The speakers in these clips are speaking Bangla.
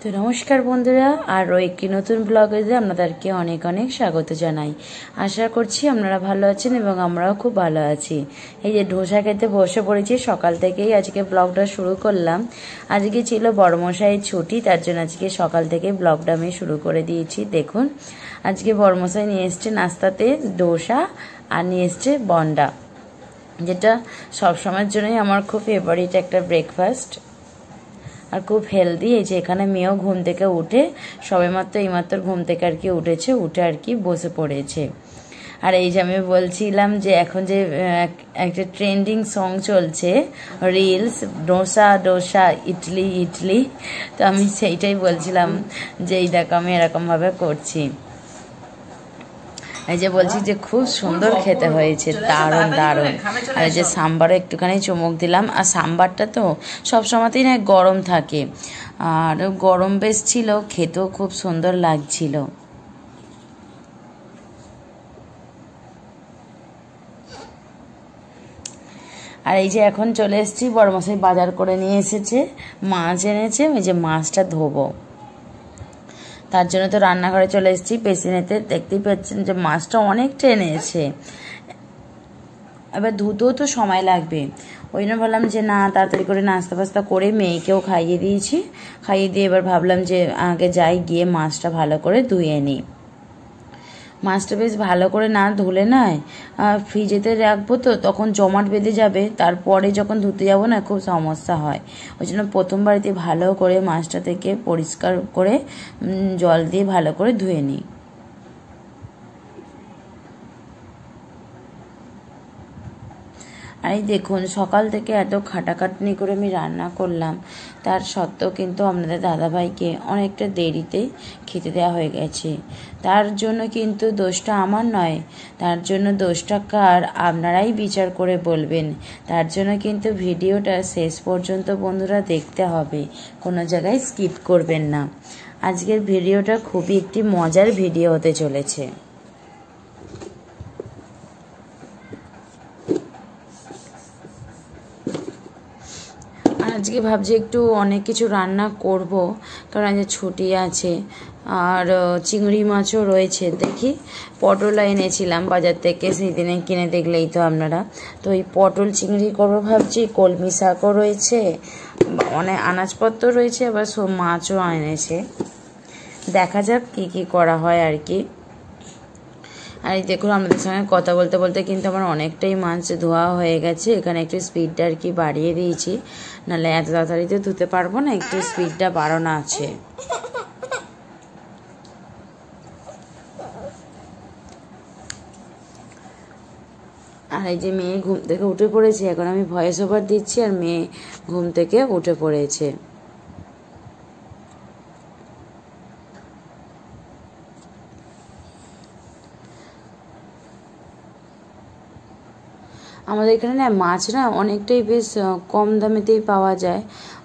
তো নমস্কার বন্ধুরা, আরও একটি নতুন ব্লগে আপনাদেরকে অনেক অনেক স্বাগত জানাই। আশা করছি আপনারা ভালো আছেন এবং আমরাও খুব ভালো আছি। এই যে ধোসা খেতে বসে পড়েছি, সকাল থেকেই আজকে ব্লগটা শুরু করলাম। আজকে ছিল বড়মশাইয়ের ছুটি, তার জন্য আজকে সকাল থেকেই ব্লগটা আমি শুরু করে দিয়েছি। দেখুন, আজকে বড়মশাই নিয়ে এসছে নাস্তাতে ধোসা আর নিয়ে এসছে বন্ডা, যেটা সবসময়ের জন্যই আমার খুব ফেভারিট একটা ব্রেকফাস্ট আর খুব হেলদি। এই যে এখানে মেয়েও ঘুম থেকে উঠে সবেমাত্র এইমাত্র ঘুম থেকে আর কি উঠেছে, উঠে আর কি বসে পড়েছে। আর এই যে আমি বলছিলাম যে এখন যে একটা ট্রেন্ডিং সং চলছে রিলস, ডোসা ডোসা ইডলি ইডলি, তো আমি সেইটাই বলছিলাম যে এই দেখো আমি এরকমভাবে করছি। এই যে বলছি যে খুব সুন্দর খেতে হয়েছে, দারুণ দারুণ। আর এই যে সাম্বারও একটুখানি চুমুক দিলাম। আর সাম্বারটা তো সব সময়তেই না গরম থাকে, আর গরম বেশ ছিল, খেতেও খুব সুন্দর লাগছিল। আর এই যে এখন চলে এসেছি, বড়মশাই বাজার করে নিয়ে এসেছে, মাছ এনেছে। ওই যে মাছটা ধোবো, তার জন্য তো রান্নাঘরে চলে এসেছি পেছনেতে। দেখতেই পাচ্ছেন যে মাছটা অনেকটা এনেছে, এবার ধুতেও তো সময় লাগবে। ওই জন্য ভাবলাম যে না, তাড়াতাড়ি করে নাস্তা ফাস্তা করে মেয়েকেও খাইয়ে দিয়েছি। খাইয়ে দিয়ে এবার ভাবলাম যে আগে যাই, গিয়ে মাছটা ভালো করে ধুয়ে নিই। মাছটা বেশ ভালো করে না ধুলে নয়, ফ্রিজেতে রাখবো তো তখন জমাট বেঁধে যাবে, তারপরে যখন ধুতে যাবো না খুব সমস্যা হয়। ওই জন্য প্রথমবারেতে ভালো করে মাছটা থেকে পরিষ্কার করে জল দিয়ে ভালো করে ধুয়ে নিই। আর এই দেখুন, সকাল থেকে এত খাটাখাটনি করে আমি রান্না করলাম, তার সত্ত্বেও কিন্তু আপনাদের দাদাভাইকে অনেকটা দেরিতে খেতে দেওয়া হয়ে গেছে। তার জন্য কিন্তু দোষটা আমার নয়, তার জন্য দোষটা কার আপনারাই বিচার করে বলবেন। তার জন্য কিন্তু ভিডিওটা শেষ পর্যন্ত বন্ধুরা দেখতে হবে, কোনো জায়গায় স্কিপ করবেন না। আজকের ভিডিওটা খুবই একটি মজার ভিডিও হতে চলেছে। আজকে ভাবছি একটু অনেক কিছু রান্না করব, কারণ আজকে ছুটি আছে। আর চিংড়ি মাছও রয়েছে, দেখি পটল এনেছিলাম বাজার থেকে, সেই দিনে কিনে দেখলেই তো আপনারা। তো এই পটল চিংড়ি করবো ভাবছি, কলমি শাকও রয়েছে, অনেক আনাজপত্র রয়েছে, আবার সব মাছও এনেছে। দেখা যাক কি কি করা হয় আর কি। আর এই দেখুন, আপনাদের সঙ্গে কথা বলতে বলতে কিন্তু আমার অনেকটাই মাছ ধোয়া হয়ে গেছে। এখানে একটু স্পিডটা আর কি বাড়িয়ে দিয়েছি, নাহলে এত তাড়াতাড়ি তো ধুতে পারবো না, একটু স্পিডটা বাড়ানো আছে। আর এই যে মেয়ে ঘুম থেকে উঠে পড়েছে, এখন আমি ভয়েস ওভার দিচ্ছি আর মেয়ে ঘুম থেকে উঠে পড়েছে। আমাদের এখানে না মাছ না অনেকটাই বেশ কম দামেতেই পাওয়া যায়।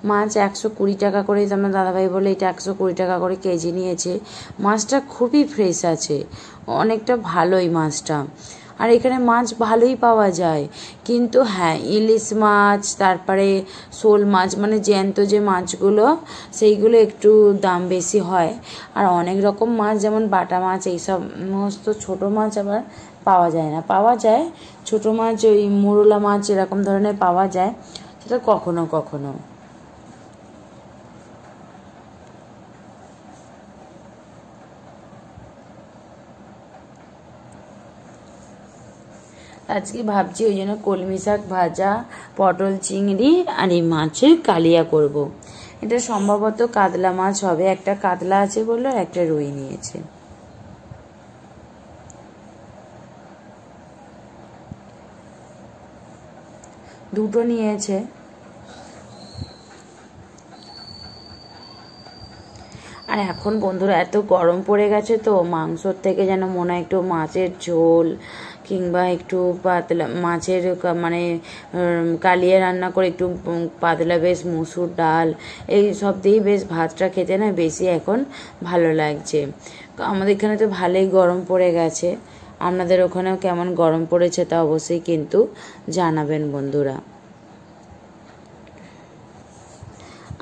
মাছ 120 টাকা করে, আমার দাদাভাই বলে এটা 120 টাকা করে কেজি নিয়েছে। মাছটা খুবই ফ্রেশ আছে, অনেকটা ভালোই মাছটা। আর এখানে মাছ ভালোই পাওয়া যায়, কিন্তু হ্যাঁ ইলিশ মাছ, তারপরে শোল মাছ, মানে জ্যান্ত যে মাছগুলো সেইগুলো একটু দাম বেশি হয়। আর অনেক রকম মাছ যেমন বাটা মাছ, এই সমস্ত ছোটো মাছ আবার পাওয়া যায় না। পাওয়া যায় ছোটো মাছ, ওই মোরলা মাছ এরকম ধরনের পাওয়া যায়, সেটা কখনো কখনো। আজকে ভাবছি ওই জন্য কলমি শাক ভাজা, পটল চিংড়ি আর এই মাছের কালিয়া করব। এটা সম্ভবত কাতলা মাছ হবে, একটা কাতলা আছে বললো, একটা রুই নিয়েছে। দুটো নিয়েছে। আর এখন বন্ধুরা এত গরম পড়ে গেছে, তো মাংসর থেকে যেন মনে হয় একটু মাছের ঝোল কিংবা একটু পাতলা মাছের মানে কালিয়া রান্না করে একটু পাতলা বেশ মুসুর ডাল এই সব দিয়েই বেশ ভাতটা খেতে না বেশি এখন ভালো লাগছে। আমাদের এখানে তো ভালোই গরম পড়ে গেছে, আপনাদের ওখানেও কেমন গরম পড়েছে তা অবশ্যই কিন্তু জানাবেন বন্ধুরা।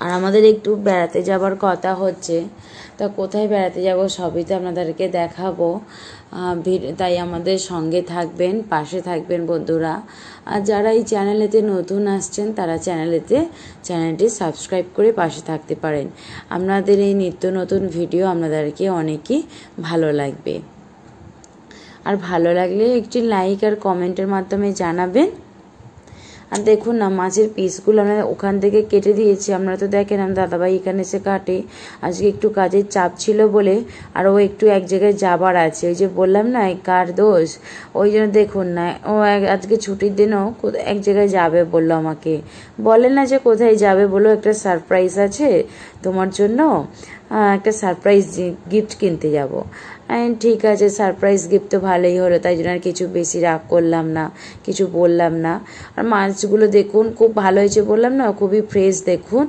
আর আমাদের একটু বেড়াতে যাবার কথা হচ্ছে, তা কোথায় বেড়াতে যাব সবই তো আপনাদেরকে দেখাবো। তাই আমাদের সঙ্গে থাকবেন, পাশে থাকবেন বন্ধুরা। আর যারা এই চ্যানেলেতে নতুন আসছেন তারা চ্যানেলটি সাবস্ক্রাইব করে পাশে থাকতে পারেন। আপনাদের এই নিত্য নতুন ভিডিও আপনাদেরকে অনেকই ভালো লাগবে। আর ভালো লাগলে একটি লাইক আর কমেন্টের মাধ্যমে জানাবেন। আর দেখুন না, মাছের পিসগুলো আমরা ওখান থেকে কেটে দিয়েছি। আপনারা তো দেখেন আমার দাদাভাই এখানে এসে কাটে। আজকে একটু কাজের চাপ ছিল বলে, আর ও একটু এক জায়গায় যাবার আছে, ওই যে বললাম না কার দোষ, ওই জন্য দেখুন না ও আজকে ছুটির দিনও এক জায়গায় যাবে বললো আমাকে। বলে না যে কোথায় যাবে, বলো একটা সারপ্রাইজ আছে তোমার জন্য, একটা সারপ্রাইজ গিফট কিনতে যাব। ঠিক আছে, সারপ্রাইজ গিফট তো ভালোই হলো, তাই জন্য আর কিছু বেশি রাগ করলাম না, কিছু বললাম না। আর মাছগুলো দেখুন খুব ভালো হয়েছে, বললাম না খুবই ফ্রেশ। দেখুন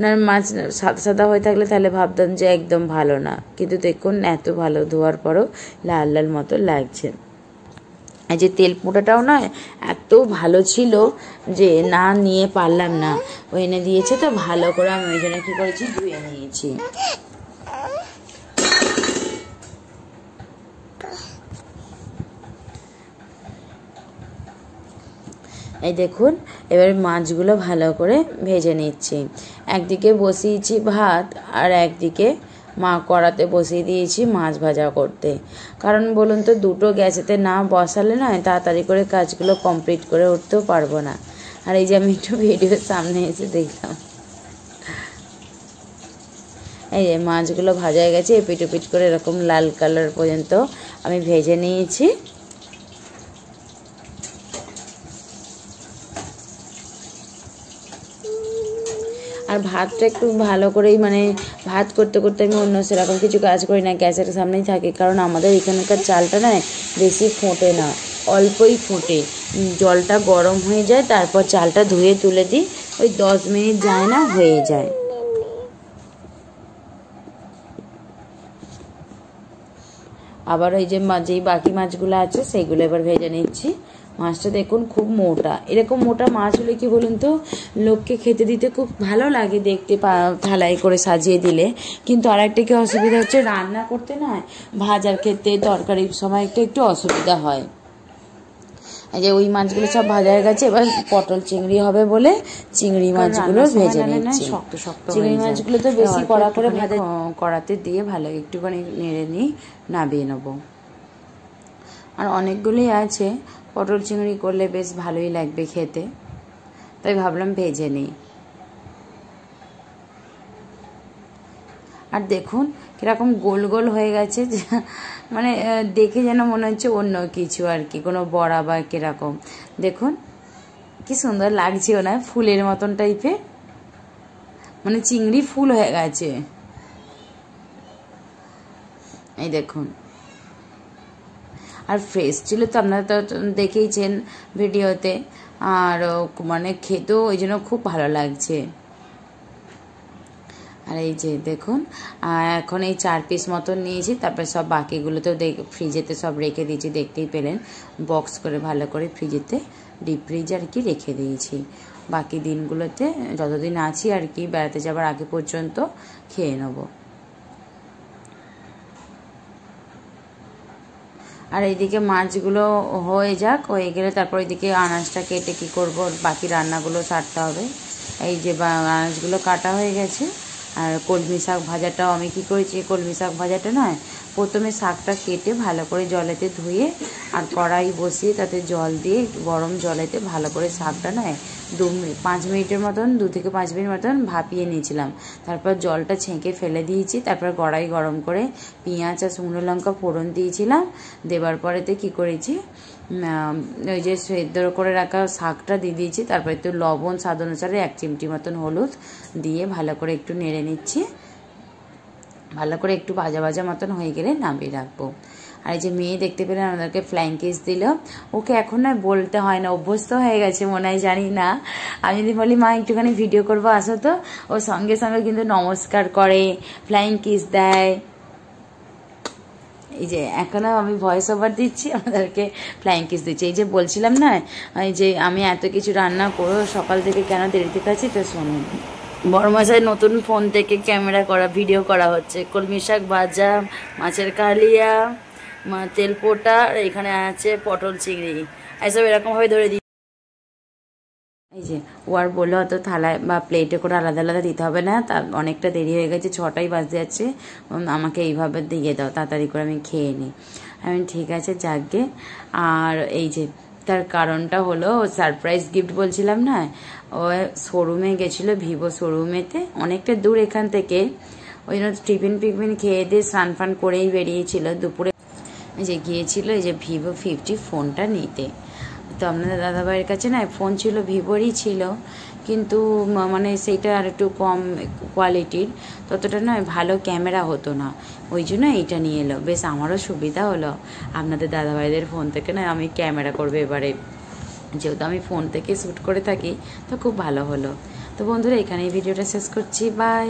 না, মাছ সাদা সাদা হয়ে থাকলে তাহলে ভাবতাম যে একদম ভালো না, কিন্তু দেখুন এত ভালো, ধোয়ার পরও লাল লাল মতো লাগছে। এই যে তেল পোড়াটাও না এত ভালো ছিল যে না নিয়ে পারলাম না, ও এনে দিয়েছে তো ভালো করে, আমি ওই জন্য কী করেছি ধুয়ে নিয়েছি। এই দেখুন এবার মাছগুলো ভালো করে ভেজে নিচ্ছি। একদিকে বসিয়েছি ভাত, আর একদিকে কড়াতে বসিয়ে দিয়েছি মাছ ভাজা করতে। কারণ বলুন তো, দুটো গ্যাসেতে না বসালে না তাড়াতাড়ি করে কাজগুলো কমপ্লিট করে উঠতেও পারবো না। আর এই যে আমি একটু ভিডিওর সামনে এসে দেখলাম, এই যে মাছগুলো ভাজা হয়ে গেছে, এপিট ওপিট করে এরকম লাল কালার পর্যন্ত আমি ভেজে নিয়েছি। আর ভাতটা একটু ভালো করেই, মানে ভাত করতে করতে আমি অন্য সেরকম কিছু কাজ করি না, গ্যাসের সামনেই থাকি। কারণ আমাদের এখানকার চালটা না বেশি ফোটে না, অল্পই ফোটে। জলটা গরম হয়ে যায়, তারপর চালটা ধুয়ে তুলে দিই, ওই 10 মিনিট যায় না, হয়ে যায়। আবার ওই যে যেই বাকি মাছগুলো আছে সেইগুলো এবার ভেজে নিচ্ছি। মাছটা দেখুন খুব মোটা, এরকম মোটা মাছ হলে কি বলুন তো, লোককে খেতে দিতে খুব ভালো লাগে দেখতে, থালাই করে সাজিয়ে দিলে। কিন্তু আর একটা কি অসুবিধা হচ্ছে, রান্না করতে না ভাজার ক্ষেত্রে তরকারির সময় একটু অসুবিধা হয়। এই যে ওই মাছগুলো সব ভাজা হয়ে গেছে, এবার পটল চিংড়ি হবে বলে চিংড়ি মাছগুলো ভেজে নিচ্ছি। চিংড়ি মাছগুলো তো বেশি কড়া করে ভাজা, কড়াতে দিয়ে ভালো একটুখানি নেড়ে নিয়ে নামিয়ে নেবো। আর অনেকগুলোই আছে, পটল চিংড়ি করলে বেশ ভালোই লাগবে খেতে, তাই ভাবলাম ভেজে নিই। আর দেখুন কিরকম গোল গোল হয়ে গেছে, মানে দেখে যেন মনে হচ্ছে অন্য কিছু আর কি, কোনো বড়া বা কিরকম। দেখুন কি সুন্দর লাগছে, না ফুলের মতন টাইপের, মানে চিংড়ি ফুল হয়ে গেছে। এই দেখুন, আর ফ্রেশ ছিল তো, আপনারা তো দেখেইছেন ভিডিওতে। আর মানে খেতেও ওই জন্য খুব ভালো লাগছে। আর এই যে দেখুন, এখন এই 4 পিস মতন নিয়েছি, তারপরে সব বাকিগুলো তো ফ্রিজেতে সব রেখে দিয়েছি, দেখতেই পেলেন বক্স করে ভালো করে ফ্রিজেতে ডিপ ফ্রিজ আর কি রেখে দিয়েছি। বাকি দিনগুলোতে যতদিন আছি আর কি, বেড়াতে যাবার আগে পর্যন্ত খেয়ে নেবো। আর এইদিকে মাছগুলো হয়ে যাক, হয়ে গেলে তারপর এইদিকে আনাজটা কেটে কী করবো, বাকি রান্নাগুলো সারতে হবে। এই যে আনাজগুলো কাটা হয়ে গেছে। আর কলমি শাক ভাজাটাও আমি কী করেছি, কলমি শাক ভাজাটা নয়, প্রথমে শাকটা কেটে ভালো করে জলেতে ধুয়ে আর কড়াই বসিয়ে তাতে জল দিয়ে গরম জলেতে ভালো করে শাকটা নয় 5 মিনিটের মতন, 2 থেকে 5 মিনিট মতন ভাপিয়ে নিয়েছিলাম। তারপর জলটা ছেঁকে ফেলে দিয়েছি। তারপর কড়াই গরম করে পেঁয়াজ আর শুকনো লঙ্কা ফোড়ন দিয়েছিলাম। দেবার পরেতে কী করেছি, ওই যে সেদ্ধ করে রাখা শাকটা দিয়ে দিয়েছি। তারপর একটু লবণ স্বাদ অনুসারে 1 চিমটি মতন হলুদ দিয়ে ভালো করে একটু নেড়ে নিচ্ছি। ভালো করে একটু ভাজা ভাজা মতন হয়ে গেলে নামিয়ে রাখবো। আর এই যে মেয়ে দেখতে পেলেন আমাদেরকে ফ্লাইং কিস দিল। ওকে এখন না বলতে হয় না, অভ্যস্ত হয়ে গেছে মনে হয়, জানি না। আমি যদি বলি মা একটুখানি ভিডিও করবো আসো, তো ও সঙ্গে সঙ্গে কিন্তু নমস্কার করে, ফ্লাইং কিস দেয়। এই যে এখনও আমি ভয়েস ওভার দিচ্ছি, আমাদেরকে ফ্লাইং কিস দিচ্ছি। এই যে বলছিলাম না, এই যে আমি এত কিছু রান্না করো সকাল থেকে কেন দেরিতে খাচ্ছি, তো শুনুন। বড়মশাই নতুন ফোন থেকে ক্যামেরা করা ভিডিও করা হচ্ছে। কলমি শাক ভাজা, মাছের কালিয়া, তেলপোটা, আর এখানে আছে পটল চিংড়ি, এইসব এরকমভাবে ধরে দিই। এই যে ও আর বললো হয়তো থালায় বা প্লেটে করে আলাদা আলাদা দিতে হবে না, তা অনেকটা দেরি হয়ে গেছে, 6টাই বাজতে যাচ্ছে, আমাকে এইভাবে দিয়ে দাও, তাড়াতাড়ি করে আমি খেয়ে নিই। আমি ঠিক আছে যাকগে। আর এই যে তার কারণটা হলো সারপ্রাইজ গিফট বলছিলাম না, ও শোরুমে গেছিলো, ভিভো শোরুমেতে, অনেকটা দূর এখান থেকে, ওই জন্য টিফিন ফিফিন খেয়ে দিয়ে স্নান ফান করেই বেরিয়েছিল দুপুরে, যে গিয়েছিল এই যে Vivo50 ফোনটা নিতে। তো আপনাদের দাদাভাইয়ের কাছে না ফোন ছিল, ভিভোরই ছিল, কিন্তু মানে সেইটা আর একটু কম কোয়ালিটির, ততটা নয় ভালো ক্যামেরা হতো না, ওই জন্য এইটা নিয়ে এলো। বেশ আমারও সুবিধা হলো, আপনাদের দাদাভাইদের ফোন থেকে না আমি ক্যামেরা করবো এবারে, যেহেতু আমি ফোন থেকে শ্যুট করে থাকি, তো খুব ভালো হলো। তো বন্ধুরা এখানেই ভিডিওটা শেষ করছি, বাই।